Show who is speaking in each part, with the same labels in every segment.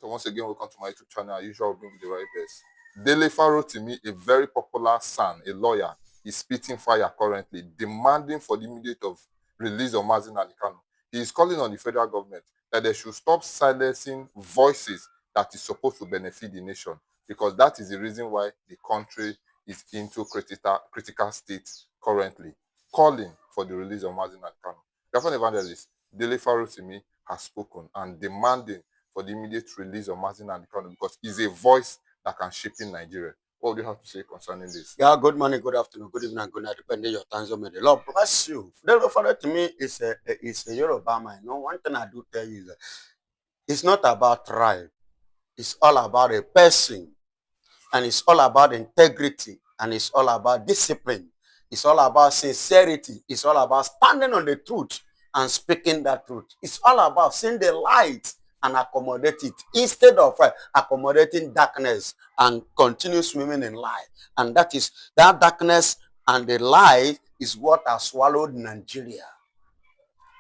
Speaker 1: So once again, welcome to my YouTube channel. As usual, I'll bring you the very best. Dele Farotimi, a very popular son, a lawyer, is spitting fire currently, demanding for the immediate release of Mazi Nnamdi Kanu. He is calling on the federal government that they should stop silencing voices that is supposed to benefit the nation, because that is the reason why the country is into critical state currently, calling for the release of Mazi Nnamdi Kanu. Biafran evangelist Dele Farotimi has spoken and demanding for the immediate release of Mazi Nnamdi Kanu because he's a voice that can shape in Nigeria. What do you have to say concerning this?
Speaker 2: Yeah, good morning, good afternoon, good evening, good night, depending your time zone. May the Lord bless you. The Father to me is a Yoruba man. You know, one thing I do tell you is that it's not about tribe. It's all about a person, and it's all about integrity, and it's all about discipline. It's all about sincerity. It's all about standing on the truth and speaking that truth. It's all about seeing the light and accommodate it instead of accommodating darkness and continue swimming in light. And that darkness and the light is what has swallowed Nigeria.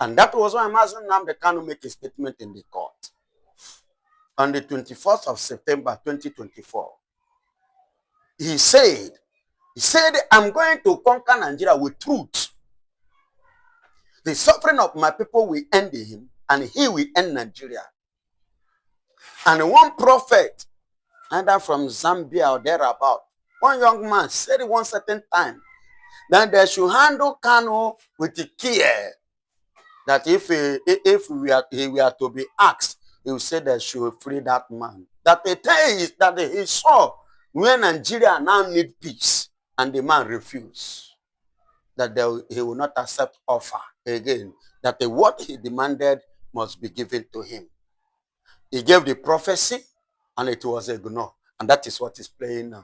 Speaker 2: And that was why Mazi Nnamdi Kanu make a statement in the court on the 24th of September 2024. He said, I'm going to conquer Nigeria with truth. The suffering of my people will end him, and he will end Nigeria. And one prophet, either from Zambia or thereabout, one young man said it one certain time that they should handle Kanu with the care. That if he were to be asked, he would say they should free that man. That the thing is that he saw when Nigeria now need peace, and the man refused. That he will not accept offer again. That what he demanded must be given to him. He gave the prophecy, and it was ignored. And that is what is playing now.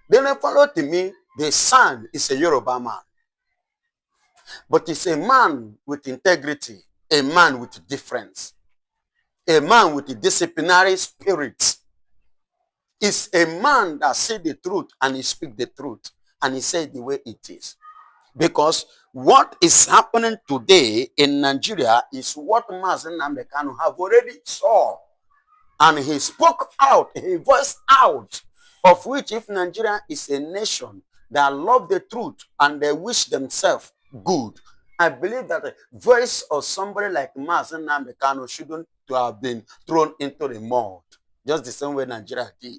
Speaker 2: Then I follow to me, the son is a Yoruba man. But it's a man with integrity, a man with difference, a man with a disciplinary spirit. It's a man that said the truth and he speaks the truth. And he said the way it is. Because what is happening today in Nigeria is what Mazi Nnamdi Kanu have already saw. And he spoke out, he voiced out, of which if Nigeria is a nation that love the truth and they wish themselves good, I believe that the voice of somebody like Mazi Nnamdi Kanu shouldn't have been thrown into the mud, just the same way Nigeria did.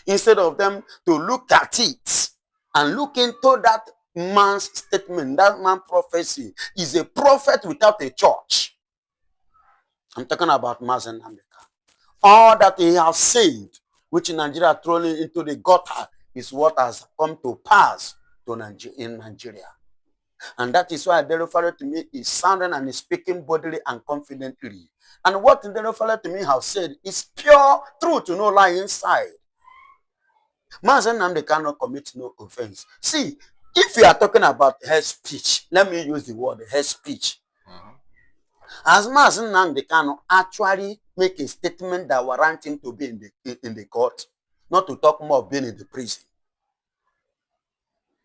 Speaker 2: Instead of them to look at it and look into that man's statement, that man's prophecy is a prophet without a church. I'm talking about Mazi Nnamdi Kanu. All that he has said, which in Nigeria thrown into the gutter, is what has come to pass in Nigeria. And that is why Dele Farotimi to me is sounding and is speaking boldly and confidently. And what Dele Farotimi to me has said is pure truth, no lie inside. Mazi Nnamdi Kanu commits no offense. See, if we are talking about hate speech, let me use the word hate speech. As Mazi Nnamdi Kanu actually make a statement that warrant him to be in the court, not to talk more of being in the prison.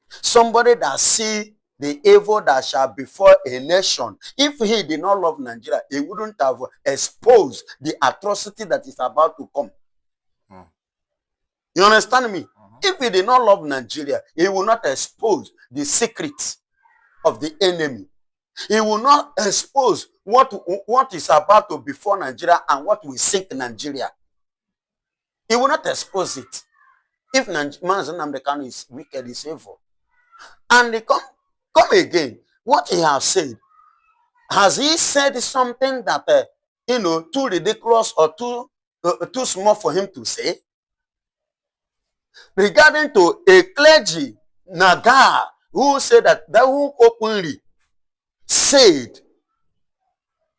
Speaker 2: Somebody that see the evil that shall befall a nation, if he did not love Nigeria, he wouldn't have exposed the atrocity that is about to come. You understand me? If he did not love Nigeria, he will not expose the secrets of the enemy. He will not expose what is about to befall Nigeria and what will sink Nigeria. He will not expose it. If Mazi Nnamdi Kanu is wicked, is evil. And they come again. What he has said. Has he said something that, too ridiculous or too small for him to say? Regarding to a clergy, Naga, who said that who openly said,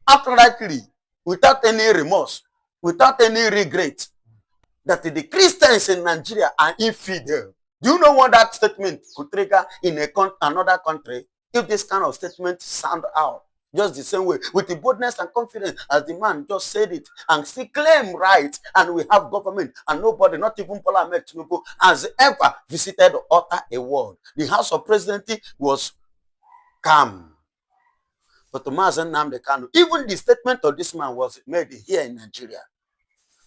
Speaker 2: outrightly, without any remorse, without any regret, that the Christians in Nigeria are infidel. Do you know what that statement could trigger in another country? If this kind of statement sound out, just the same way, with the boldness and confidence as the man just said it, and still claim right, and we have government, and nobody, not even Parliament, has ever visited or uttered a word. The House of Presidency was calm. But to Mazi Nnamdi Kanu, even the statement of this man was made here in Nigeria.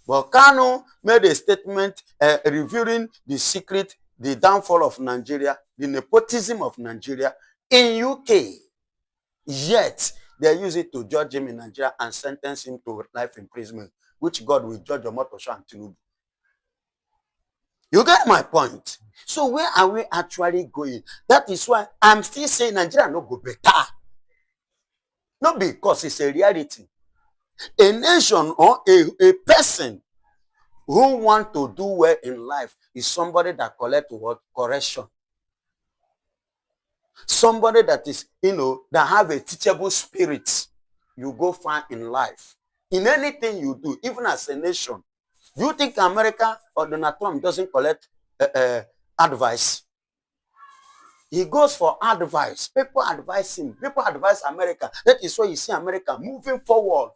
Speaker 2: But Kanu made a statement revealing the secret, the downfall of Nigeria, the nepotism of Nigeria in UK. Yet, they use it to judge him in Nigeria and sentence him to life imprisonment, which God will judge Omotosho and Tinubu. You get my point? So where are we actually going? That is why I'm still saying Nigeria no go better. Not because it's a reality. A nation or a person who want to do well in life is somebody that collect what? Correction. Somebody that is, that have a teachable spirit. You go far in life. In anything you do, even as a nation. Do you think America or Donald Trump doesn't collect advice? He goes for advice. People advise him. People advise America. That is why you see America moving forward.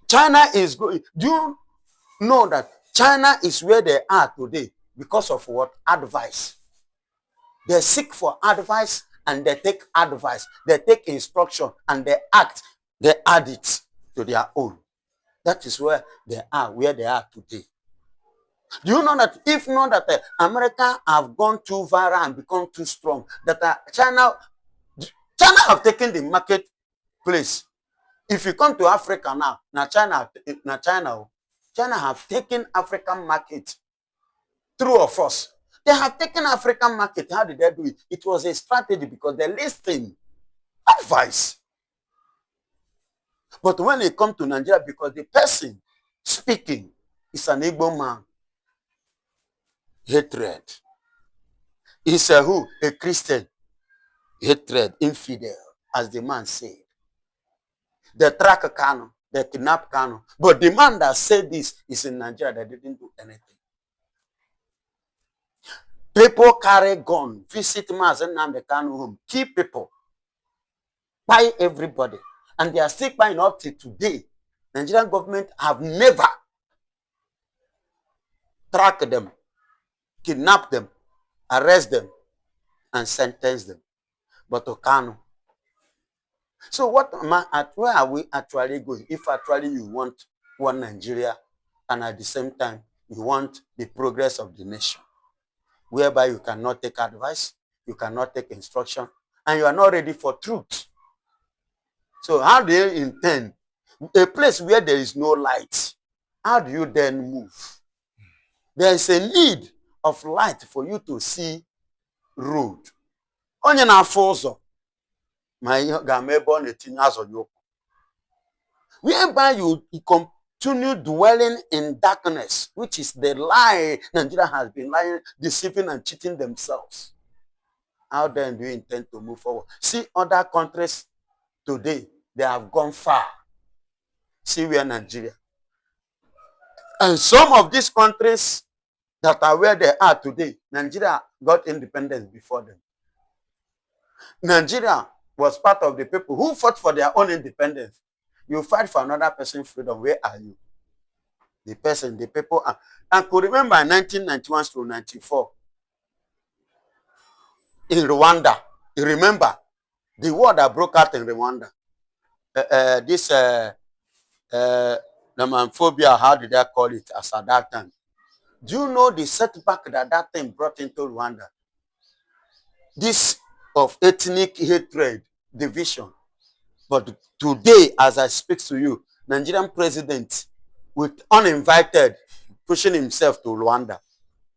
Speaker 2: China is going. Do you know that China is where they are today because of what? Advice. They seek for advice and they take advice. They take instruction and they act. They add it to their own. That is where they are today. Do you know that if not that America have gone too viral and become too strong, that China have taken the marketplace. If you come to Africa now, China have taken African market. True or false? They have taken African market. How did they do it? It was a strategy because they listened. Advice. But when it comes to Nigeria, because the person speaking is an Igbo man, hatred. Is a who? A Christian. Hatred, infidel, as the man said. They track Kanu, they kidnap Kanu. But the man that said this is in Nigeria that didn't do anything. People carry gun, visit Mazen Nnamdi Kanu home, kill people, buy everybody. And they are still buying up to today. Nigerian government have never tracked them, kidnapped them, arrest them, and sentence them. But to Kanu. So where are we actually going? If actually you want one Nigeria and at the same time you want the progress of the nation, whereby you cannot take advice, you cannot take instruction, and you are not ready for truth. So how do you intend? A place where there is no light, how do you then move? There is a need of light for you to see road. Onye na-afụ ụzọ ma ihe ga-ama ebe ọ na-etinye azụ ya ụkwụ. Whereby you continue dwelling in darkness, which is the lie Nigeria has been lying, deceiving and cheating themselves. How then do you intend to move forward? See other countries today, they have gone far. See where Nigeria. And some of these countries that are where they are today, Nigeria got independence before them. Nigeria was part of the people who fought for their own independence. You fight for another person's freedom. Where are you? The person, the people. And could remember in 1991 to 94 in Rwanda. You remember the war that broke out in Rwanda. This Nomophobia, how did they call it as at that time? Do you know the setback that thing brought into Rwanda? This of ethnic hatred, division. But today, as I speak to you, Nigerian president, with uninvited, pushing himself to Rwanda.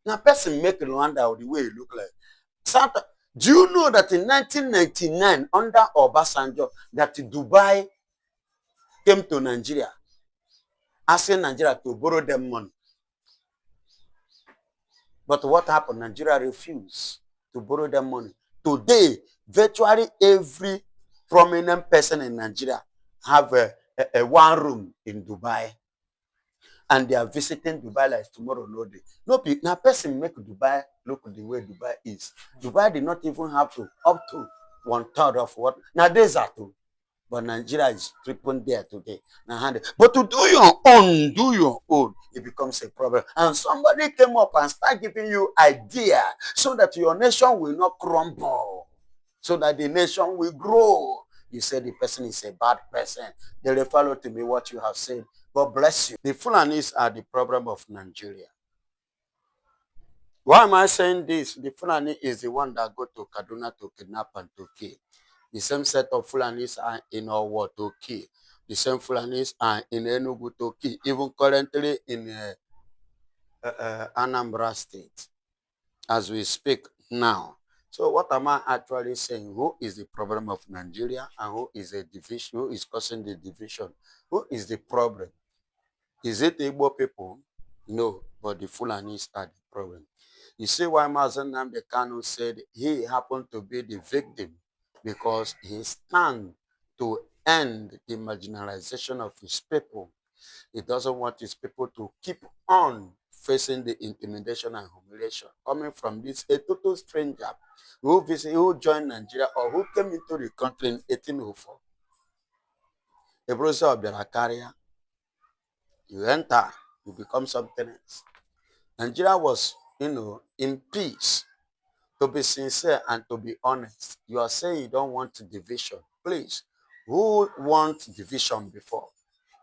Speaker 2: Now, person make Rwanda the way it look like. Do you know that in 1999, under Obasanjo, that Dubai came to Nigeria, asking Nigeria to borrow them money? But what happened? Nigeria refused to borrow them money. Today, virtually every prominent person in Nigeria have a one room in Dubai. And they are visiting Dubai like tomorrow, no day. No, now person make Dubai look the way Dubai is. Dubai did not even have to up to 1/3 of what nowadays are to. But Nigeria is tripping there today. But to do your own, it becomes a problem. And somebody came up and started giving you idea so that your nation will not crumble, so that the nation will grow. You say the person is a bad person. They follow to me what you have said. God bless you. The Fulanis are the problem of Nigeria. Why am I saying this? The Fulani is the one that go to Kaduna to kidnap and to kill. The same set of Fulanis are in Owo to kill. The same Fulanis are in Enugu to kill, even currently in Anambra State, as we speak now. So what am I actually saying? Who is the problem of Nigeria and who is a division? Who is causing the division? Who is the problem? Is it the Igbo people? No, but the Fulanis are the problem. You see why Mazen Nnamdi Kanu said he happened to be the victim because he stand to end the marginalization of his people. He doesn't want his people to keep on facing the intimidation and humiliation coming from this a total stranger who joined Nigeria or who came into the country in 1804. A brother of Biafra, you enter, you become something else. Nigeria was, in peace. To be sincere and to be honest, you are saying you don't want division. Please, who wants division before?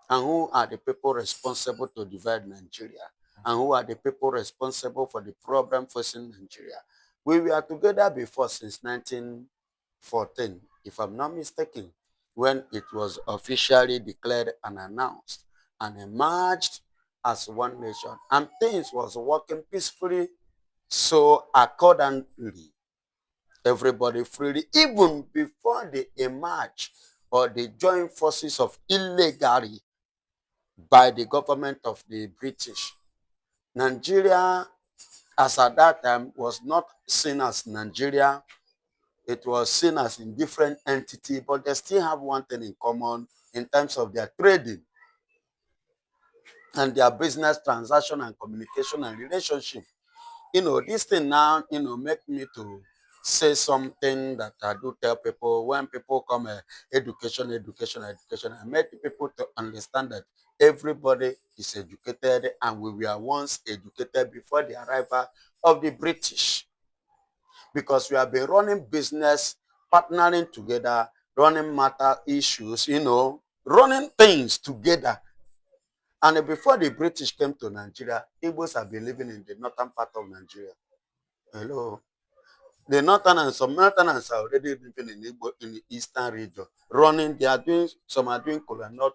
Speaker 2: And who are the people responsible to divide Nigeria? And who are the people responsible for the problem facing Nigeria? We were together before since 1914, if I'm not mistaken, when it was officially declared and announced and emerged as one nation. And things was working peacefully. So accordingly, everybody freely, even before they emerge or they join forces of illegally by the government of the British. Nigeria, as at that time, was not seen as Nigeria. It was seen as a different entity, but they still have one thing in common in terms of their trading and their business transaction and communication and relationship. This thing now, make me to say something that I do tell people when people come, education, education, education. I make people to understand that everybody is educated and we were once educated before the arrival of the British because we have been running business, partnering together, running matter issues, running things together. And before the British came to Nigeria, Igbos have been living in the northern part of Nigeria. Hello. The northerners are already living in the eastern region, running. Some are doing colonial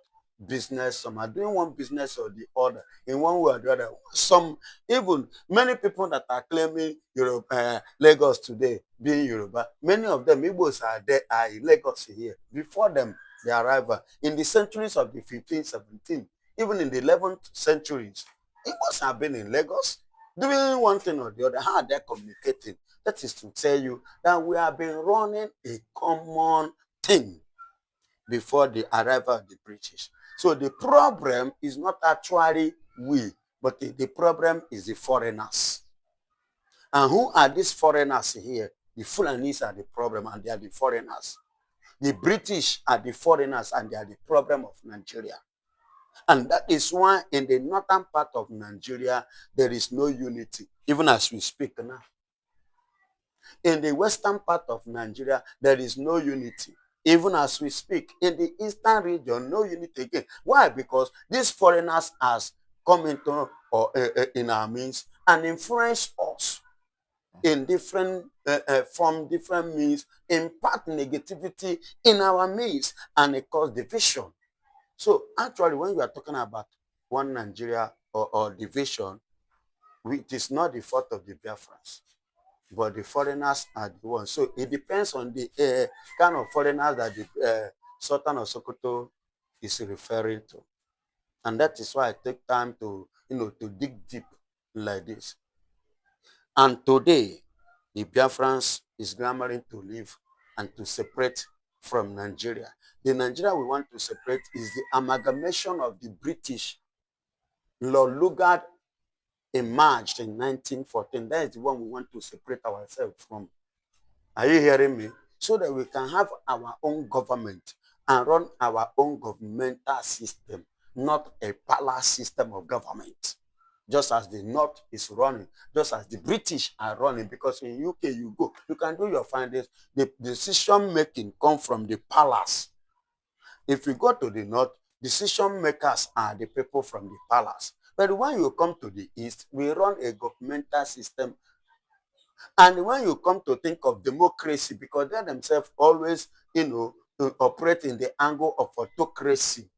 Speaker 2: business, some are doing one business or the other, in one way or the other. Some, even many people that are claiming Lagos today, being Yoruba, many of them, Igbos are there, are in Lagos here. Before them, the arrival, in the centuries of the 15th, 17th, even in the 11th centuries, Igbos have been in Lagos, doing one thing or the other. How are they communicating? That is to tell you that we have been running a common thing before the arrival of the British. So the problem is not actually we, but the problem is the foreigners. And who are these foreigners here? The Fulanis are the problem and they are the foreigners. The British are the foreigners and they are the problem of Nigeria. And that is why in the northern part of Nigeria, there is no unity, even as we speak now. In the western part of Nigeria, there is no unity. Even as we speak, in the eastern region, no unity again. Why? Because these foreigners has come into in our midst and influence us in different from different means, impact negativity in our midst, and it cause division. So actually, when you are talking about one Nigeria or division, it is not the fault of the Biafrans, but the foreigners are the ones. So it depends on the kind of foreigners that the Sultan of Sokoto is referring to. And that is why I take time to, to dig deep like this. And today, the Biafrans is clamoring to leave and to separate from Nigeria. The Nigeria we want to separate is the amalgamation of the British. Lord Lugard emerged in 1914. That is the one we want to separate ourselves from. Are you hearing me? So that we can have our own government and run our own governmental system, not a palace system of government. Just as the North is running, just as the British are running, because in UK you go, you can do your findings. The decision making come from the palace. If you go to the North, decision makers are the people from the palace. But when you come to the east, we run a governmental system. And when you come to think of democracy, because they themselves always, operate in the angle of autocracy,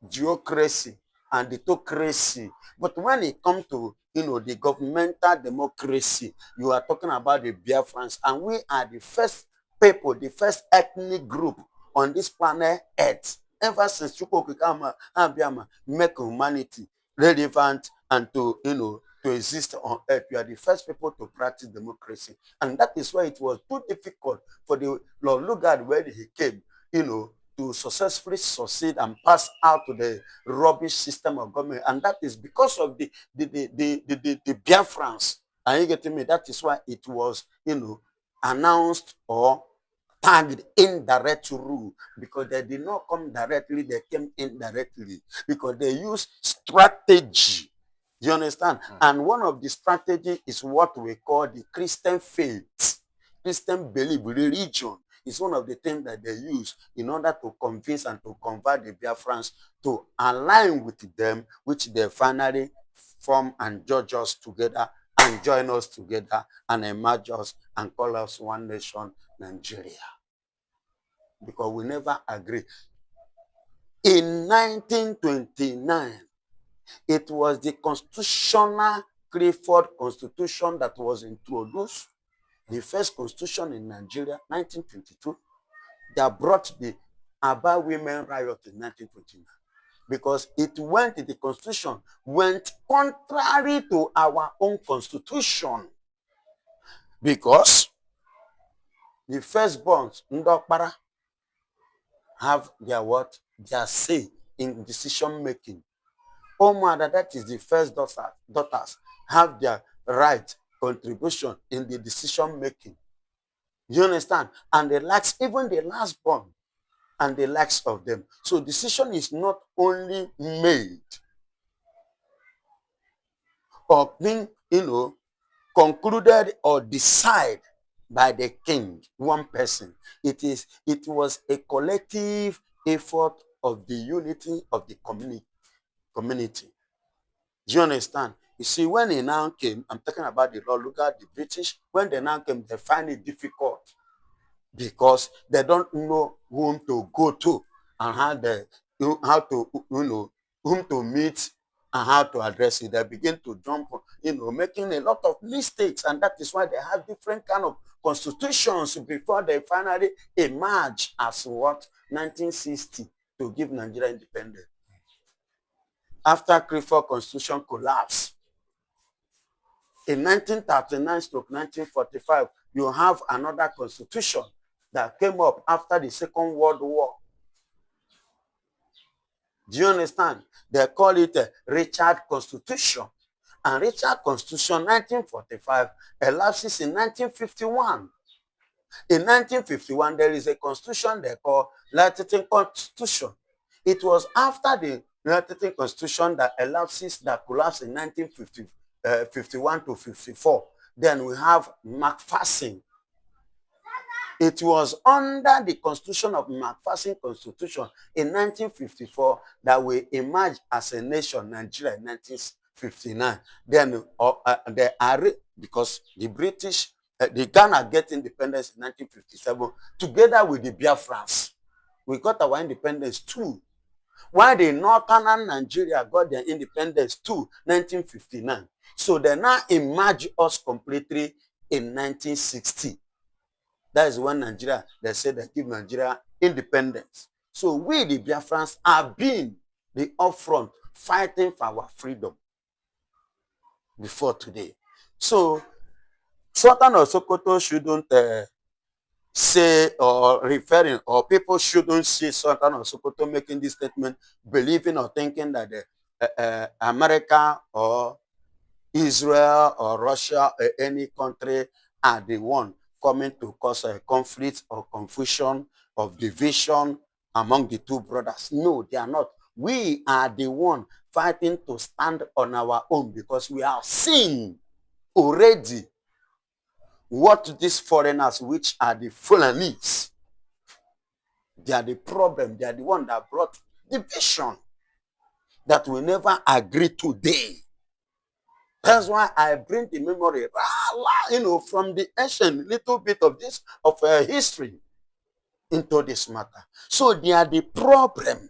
Speaker 2: geocracy, and autocracy. But when it comes to, the governmental democracy, you are talking about the Biafrans, and we are the first people, the first ethnic group on this planet Earth, ever since Chukwukikama and Biama make humanity relevant and to exist on earth. We are the first people to practice democracy. And that is why it was too difficult for the Lord Lugard when he came, to successfully succeed and pass out to the rubbish system of government. And that is because of the Biafrans. Are you getting me? That is why it was, announced or tagged indirect rule, because they did not come directly, they came indirectly because they use strategy. You understand? And one of the strategy is what we call the Christian faith, Christian belief, religion. Is one of the things that they use in order to convince and to convert the Biafrans to align with them, which they finally form and judge us together and join us together and emerge us and call us one nation, Nigeria. Because we never agree. In 1929, it was the constitutional Clifford Constitution that was introduced, the first constitution in Nigeria, 1922, that brought the Aba women riot in 1929. Because the constitution went contrary to our own constitution. Because the firstborns, Ndokpara, have their what? Their say in decision making. Omada, that is the first daughters, have their right contribution in the decision making. You understand? And the likes, even the last born, and the likes of them. So decision is not only made or being, concluded or decided by the king, one person. It was a collective effort of the unity of the community. Do you understand? You see, when he now came, I'm talking about the law. Look at the British. When they now came, they find it difficult because they don't know whom to go to and whom to meet and how to address it. They begin to jump, making a lot of mistakes, and that is why they have different kind of constitutions before they finally emerge as what 1960 to give Nigeria independence. After Clifford Constitution collapsed, in 1939-1945, you have another constitution that came up after the Second World War. Do you understand? They call it a Richard Constitution. And Richard Constitution 1945 elapses in 1951. In 1951, there is a constitution they call Latin Constitution. It was after the Latin Constitution that elapses that collapsed in 1951 to 54. Then we have McPherson. It was under the constitution of McPherson Constitution in 1954 that we emerged as a nation, Nigeria, in 1959. Then because the British, the Ghana get independence in 1957 together with the Biafrans. We got our independence too. While the northern Nigeria got their independence too, 1959. So they now emerged us completely in 1960. That is when Nigeria, they said they give Nigeria independence. So we, the Biafrans, have been the upfront fighting for our freedom before today. So Sultan of Sokoto shouldn't say or referring, or people shouldn't see Sultan of Sokoto making this statement, believing or thinking that America or Israel or Russia or any country are the one coming to cause a conflict or confusion of division among the two brothers. No, they are not. We are the one fighting to stand on our own because we have seen already what these foreigners, which are the Fulanis, they are the problem. They are the one that brought division. that we never agree today. That's why I bring the memory, from the ancient little bit of this of history into this matter. So they are the problem.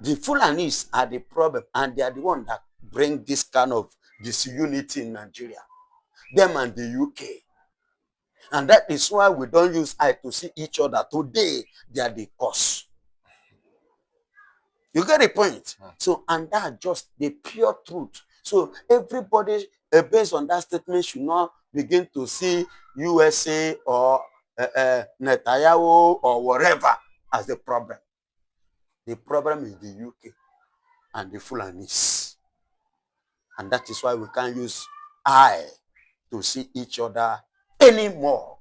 Speaker 2: The Fulanis are the problem, and they are the one that bring this kind of disunity in Nigeria. Them and the UK. And that is why we don't use eye to see each other. Today, they are the cause. You get the point? So, and that just the pure truth. So, everybody, based on that statement, should not begin to see USA or Netanyahu or whatever as the problem. The problem is the UK and the Fulanis. And that is why we can't use eye to see each other anymore.